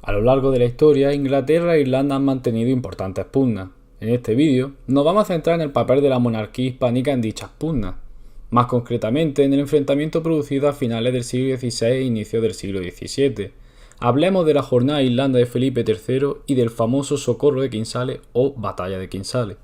A lo largo de la historia, Inglaterra e Irlanda han mantenido importantes pugnas. En este vídeo nos vamos a centrar en el papel de la monarquía hispánica en dichas pugnas, más concretamente en el enfrentamiento producido a finales del siglo XVI e inicios del siglo XVII. Hablemos de la jornada de Irlanda de Felipe III y del famoso Socorro de Kinsale o Batalla de Kinsale.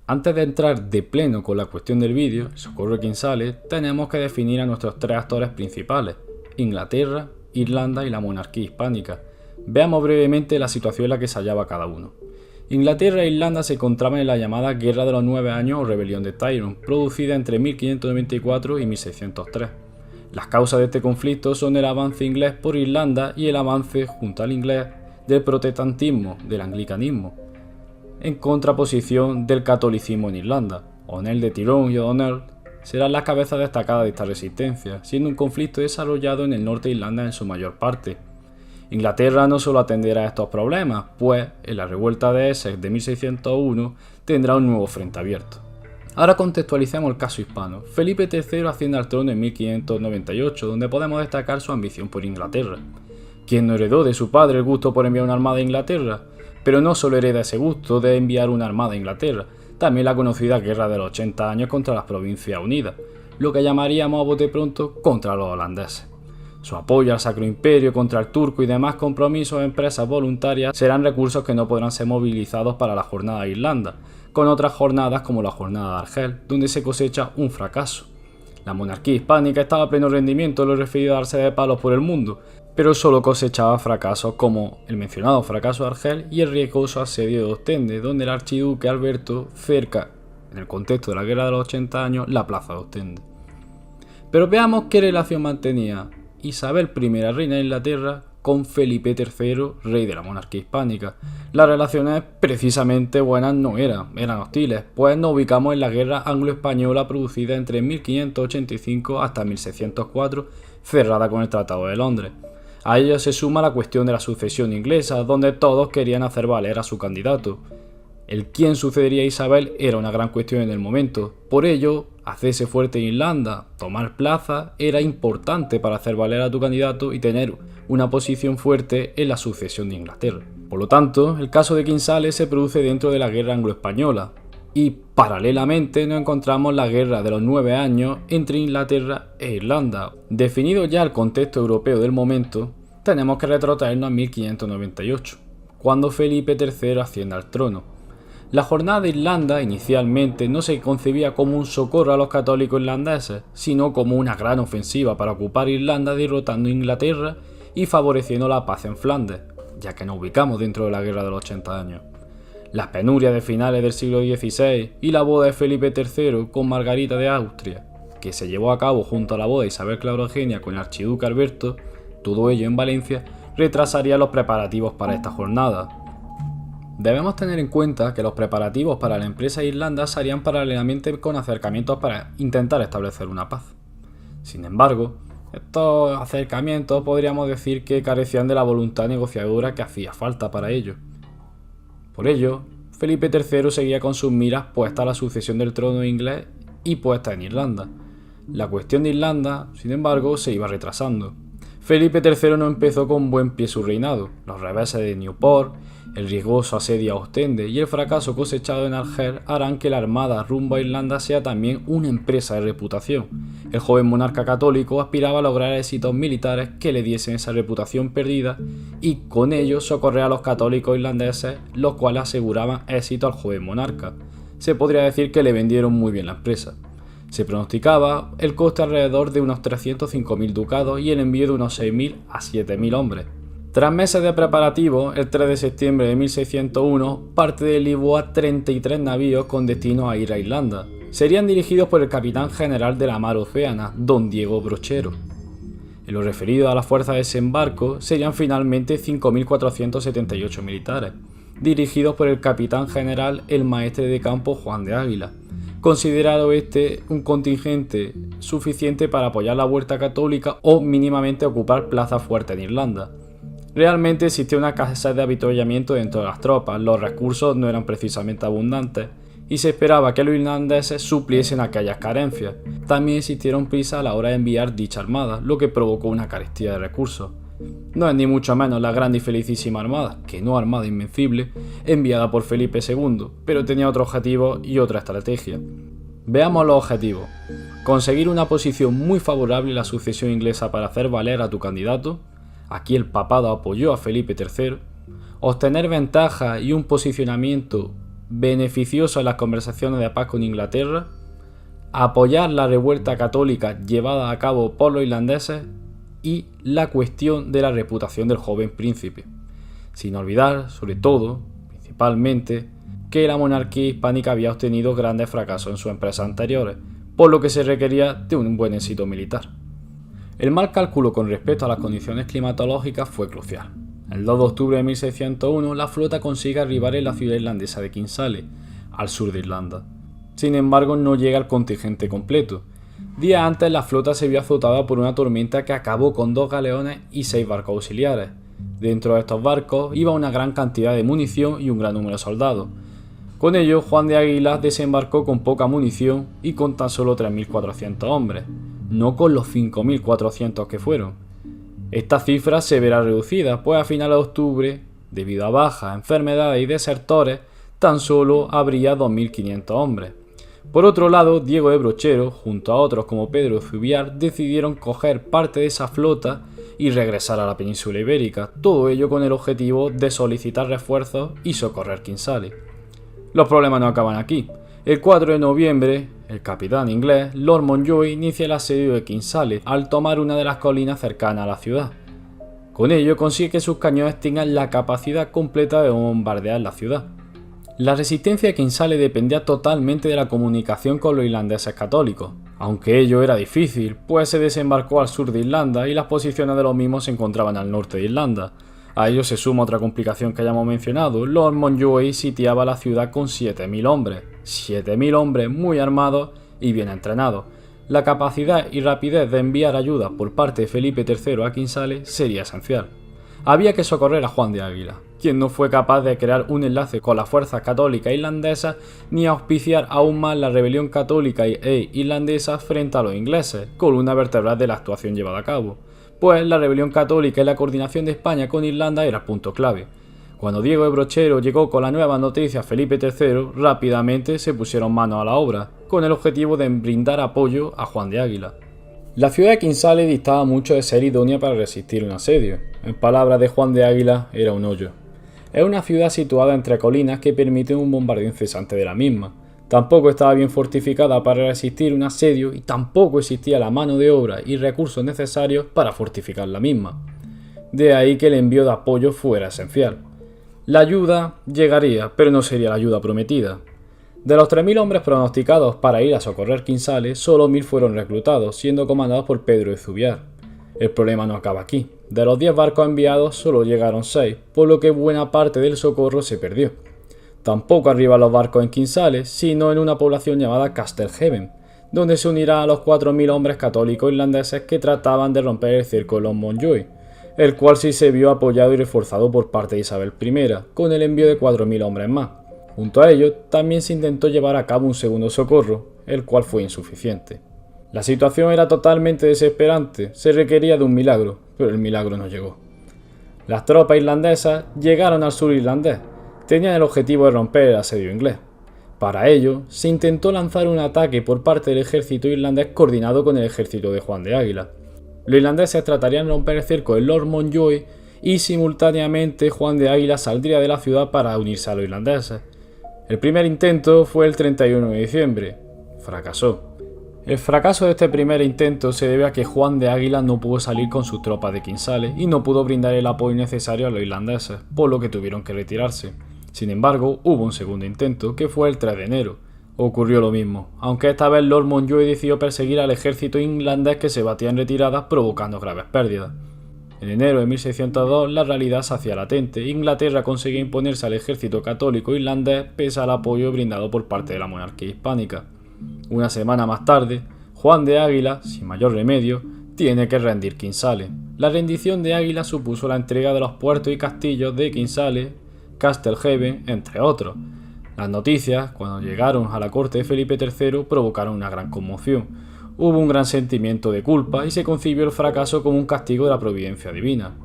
Antes de entrar de pleno con la cuestión del vídeo, Socorro de Kinsale, tenemos que definir a nuestros tres actores principales: Inglaterra, Irlanda y la monarquía hispánica. Veamos brevemente la situación en la que se hallaba cada uno. Inglaterra e Irlanda se encontraban en la llamada Guerra de los 9 años o Rebelión de Tyrone, producida entre 1594 y 1603. Las causas de este conflicto son el avance inglés por Irlanda y el avance, junto al inglés, del protestantismo, del anglicanismo, en contraposición del catolicismo en Irlanda. O'Neill de Tyrone y O'Donnell serán las cabezas destacadas de esta resistencia, siendo un conflicto desarrollado en el norte de Irlanda en su mayor parte. Inglaterra no solo atenderá a estos problemas, pues en la revuelta de Essex de 1601 tendrá un nuevo frente abierto. Ahora contextualicemos el caso hispano. Felipe III asciende al trono en 1598, donde podemos destacar su ambición por Inglaterra. ¿Quién no heredó de su padre el gusto por enviar una armada a Inglaterra? Pero no solo hereda ese gusto de enviar una armada a Inglaterra, también la conocida Guerra de los 80 años contra las Provincias Unidas, lo que llamaríamos a bote pronto contra los holandeses. Su apoyo al Sacro Imperio contra el turco y demás compromisos de empresas voluntarias serán recursos que no podrán ser movilizados para la jornada de Irlanda, con otras jornadas como la jornada de Argel, donde se cosecha un fracaso. La monarquía hispánica estaba a pleno rendimiento en lo referido a darse de palos por el mundo, pero solo cosechaba fracasos como el mencionado fracaso de Argel y el riesgoso asedio de Ostende, donde el archiduque Alberto cerca, en el contexto de la Guerra de los 80 años, la plaza de Ostende. Pero veamos qué relación mantenía Isabel I, reina de Inglaterra, con Felipe III, rey de la monarquía hispánica. Las relaciones precisamente buenas no eran hostiles, pues nos ubicamos en la guerra anglo-española producida entre 1585 hasta 1604, cerrada con el Tratado de Londres. A ello se suma la cuestión de la sucesión inglesa, donde todos querían hacer valer a su candidato. El quién sucedería a Isabel era una gran cuestión en el momento. Por ello, hacerse fuerte en Irlanda, tomar plaza, era importante para hacer valer a tu candidato y tener una posición fuerte en la sucesión de Inglaterra. Por lo tanto, el caso de Kinsale se produce dentro de la guerra anglo-española, y paralelamente nos encontramos la guerra de los 9 años entre Inglaterra e Irlanda. Definido ya el contexto europeo del momento, tenemos que retrotraernos a 1598, cuando Felipe III asciende al trono. La jornada de Irlanda inicialmente no se concebía como un socorro a los católicos irlandeses, sino como una gran ofensiva para ocupar Irlanda derrotando a Inglaterra y favoreciendo la paz en Flandes, ya que nos ubicamos dentro de la Guerra de los 80 años. Las penurias de finales del siglo XVI y la boda de Felipe III con Margarita de Austria, que se llevó a cabo junto a la boda de Isabel Clara Eugenia con el archiduque Alberto, todo ello en Valencia, retrasaría los preparativos para esta jornada. Debemos tener en cuenta que los preparativos para la empresa de Irlanda se harían paralelamente con acercamientos para intentar establecer una paz. Sin embargo, estos acercamientos podríamos decir que carecían de la voluntad negociadora que hacía falta para ello. Por ello, Felipe III seguía con sus miras puestas a la sucesión del trono inglés y puesta en Irlanda. La cuestión de Irlanda, sin embargo, se iba retrasando. Felipe III no empezó con buen pie su reinado. Los reveses de Newport, el riesgoso asedio a Ostende y el fracaso cosechado en Argel harán que la armada rumbo a Irlanda sea también una empresa de reputación. El joven monarca católico aspiraba a lograr éxitos militares que le diesen esa reputación perdida y con ello socorrer a los católicos irlandeses, los cuales aseguraban éxito al joven monarca. Se podría decir que le vendieron muy bien la empresa. Se pronosticaba el coste alrededor de unos 305.000 ducados y el envío de unos 6.000 a 7.000 hombres. Tras meses de preparativos, el 3 de septiembre de 1601 parte de Lisboa 33 navíos con destino a ir a Irlanda. Serían dirigidos por el capitán general de la Mar Océana, don Diego Brochero. En lo referido a la fuerza de desembarco, serían finalmente 5.478 militares, dirigidos por el capitán general el maestre de campo Juan de Águila, considerado este un contingente suficiente para apoyar la vuelta católica o mínimamente ocupar plazas fuertes en Irlanda. Realmente existía una escasez de avituallamiento dentro de las tropas, los recursos no eran precisamente abundantes y se esperaba que los irlandeses supliesen aquellas carencias. También existieron prisas a la hora de enviar dicha armada, lo que provocó una carestía de recursos. No es ni mucho menos la grande y felicísima armada, que no armada invencible, enviada por Felipe II, pero tenía otro objetivo y otra estrategia. Veamos los objetivos. Conseguir una posición muy favorable en la sucesión inglesa para hacer valer a tu candidato. Aquí el papado apoyó a Felipe III. Obtener ventaja y un posicionamiento beneficioso en las conversaciones de paz con Inglaterra. Apoyar la revuelta católica llevada a cabo por los irlandeses. Y la cuestión de la reputación del joven príncipe. Sin olvidar, sobre todo, principalmente, que la monarquía hispánica había obtenido grandes fracasos en sus empresas anteriores, por lo que se requería de un buen éxito militar. El mal cálculo con respecto a las condiciones climatológicas fue crucial. El 2 de octubre de 1601 la flota consigue arribar en la ciudad irlandesa de Kinsale, al sur de Irlanda. Sin embargo, no llega al contingente completo. Días antes la flota se vio azotada por una tormenta que acabó con 2 galeones y 6 barcos auxiliares. Dentro de estos barcos iba una gran cantidad de munición y un gran número de soldados. Con ello, Juan de Águila desembarcó con poca munición y con tan solo 3.400 hombres, no con los 5.400 que fueron. Esta cifra se verá reducida, pues a finales de octubre, debido a bajas, enfermedades y desertores, tan solo habría 2.500 hombres. Por otro lado, Diego de Brochero, junto a otros como Pedro de Zubiar, decidieron coger parte de esa flota y regresar a la península ibérica, todo ello con el objetivo de solicitar refuerzos y socorrer Kinsale. Los problemas no acaban aquí. El 4 de noviembre, el capitán inglés Lord Montjoy inicia el asedio de Kinsale al tomar una de las colinas cercanas a la ciudad. Con ello consigue que sus cañones tengan la capacidad completa de bombardear la ciudad. La resistencia de Kinsale dependía totalmente de la comunicación con los irlandeses católicos, aunque ello era difícil, pues se desembarcó al sur de Irlanda y las posiciones de los mismos se encontraban al norte de Irlanda. A ello se suma otra complicación que hayamos mencionado: Lord Montjoy sitiaba la ciudad con 7.000 hombres, 7.000 hombres muy armados y bien entrenados. La capacidad y rapidez de enviar ayuda por parte de Felipe III a Kinsale sería esencial. Había que socorrer a Juan de Águila, quien no fue capaz de crear un enlace con las fuerzas católicas irlandesas ni auspiciar aún más la rebelión católica e irlandesa frente a los ingleses, columna vertebral de la actuación llevada a cabo, pues la rebelión católica y la coordinación de España con Irlanda era el punto clave. Cuando Diego de Brochero llegó con la nueva noticia a Felipe III, rápidamente se pusieron manos a la obra, con el objetivo de brindar apoyo a Juan de Águila. La ciudad de Kinsale distaba mucho de ser idónea para resistir un asedio. En palabras de Juan de Águila, era un hoyo. Es una ciudad situada entre colinas que permiten un bombardeo incesante de la misma. Tampoco estaba bien fortificada para resistir un asedio y tampoco existía la mano de obra y recursos necesarios para fortificar la misma. De ahí que el envío de apoyo fuera esencial. La ayuda llegaría, pero no sería la ayuda prometida. De los 3.000 hombres pronosticados para ir a socorrer Kinsale, solo 1.000 fueron reclutados, siendo comandados por Pedro de Zubiar. El problema no acaba aquí. De los 10 barcos enviados, solo llegaron 6, por lo que buena parte del socorro se perdió. Tampoco arriban los barcos en Kinsale, sino en una población llamada Castlehaven, donde se unirán a los 4.000 hombres católicos irlandeses que trataban de romper el cerco de los Montjoy, el cual sí se vio apoyado y reforzado por parte de Isabel I, con el envío de 4.000 hombres más. Junto a ello, también se intentó llevar a cabo un segundo socorro, el cual fue insuficiente. La situación era totalmente desesperante, se requería de un milagro, pero el milagro no llegó. Las tropas irlandesas llegaron al sur irlandés, tenían el objetivo de romper el asedio inglés. Para ello, se intentó lanzar un ataque por parte del ejército irlandés coordinado con el ejército de Juan de Águila. Los irlandeses tratarían de romper el cerco de Lord Montjoy y simultáneamente Juan de Águila saldría de la ciudad para unirse a los irlandeses. El primer intento fue el 31 de diciembre. Fracasó. El fracaso de este primer intento se debe a que Juan de Águila no pudo salir con sus tropas de Kinsale y no pudo brindar el apoyo necesario a los irlandeses, por lo que tuvieron que retirarse. Sin embargo, hubo un segundo intento, que fue el 3 de enero. Ocurrió lo mismo, aunque esta vez Lord Montjoy decidió perseguir al ejército irlandés que se batía en retirada, provocando graves pérdidas. En enero de 1602 la realidad se hacía latente. Inglaterra conseguía imponerse al ejército católico irlandés pese al apoyo brindado por parte de la monarquía hispánica. Una semana más tarde, Juan de Águila, sin mayor remedio, tiene que rendir Kinsale. La rendición de Águila supuso la entrega de los puertos y castillos de Kinsale, Castlehaven, entre otros. Las noticias, cuando llegaron a la corte de Felipe III, provocaron una gran conmoción. Hubo un gran sentimiento de culpa y se concibió el fracaso como un castigo de la providencia divina.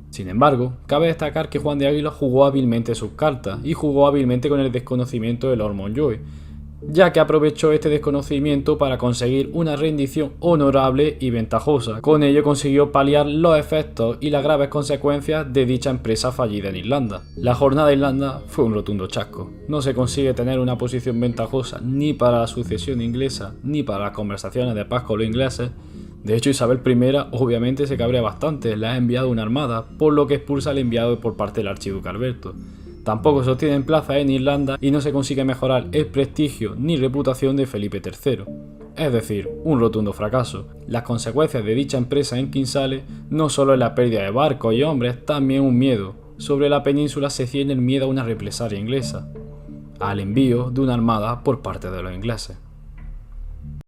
Sin embargo, cabe destacar que Juan de Águila jugó hábilmente sus cartas y jugó hábilmente con el desconocimiento de Lord Montjoy, ya que aprovechó este desconocimiento para conseguir una rendición honorable y ventajosa. Con ello consiguió paliar los efectos y las graves consecuencias de dicha empresa fallida en Irlanda. La jornada de Irlanda fue un rotundo chasco. No se consigue tener una posición ventajosa ni para la sucesión inglesa ni para las conversaciones de paz con los ingleses. De hecho, Isabel I obviamente se cabrea bastante, le ha enviado una armada, por lo que expulsa al enviado por parte del archiduque Alberto. Tampoco se obtienen plazas en Irlanda y no se consigue mejorar el prestigio ni reputación de Felipe III. Es decir, un rotundo fracaso. Las consecuencias de dicha empresa en Kinsale no solo es la pérdida de barcos y hombres, también un miedo. Sobre la península se cierne el miedo a una represalia inglesa, al envío de una armada por parte de los ingleses.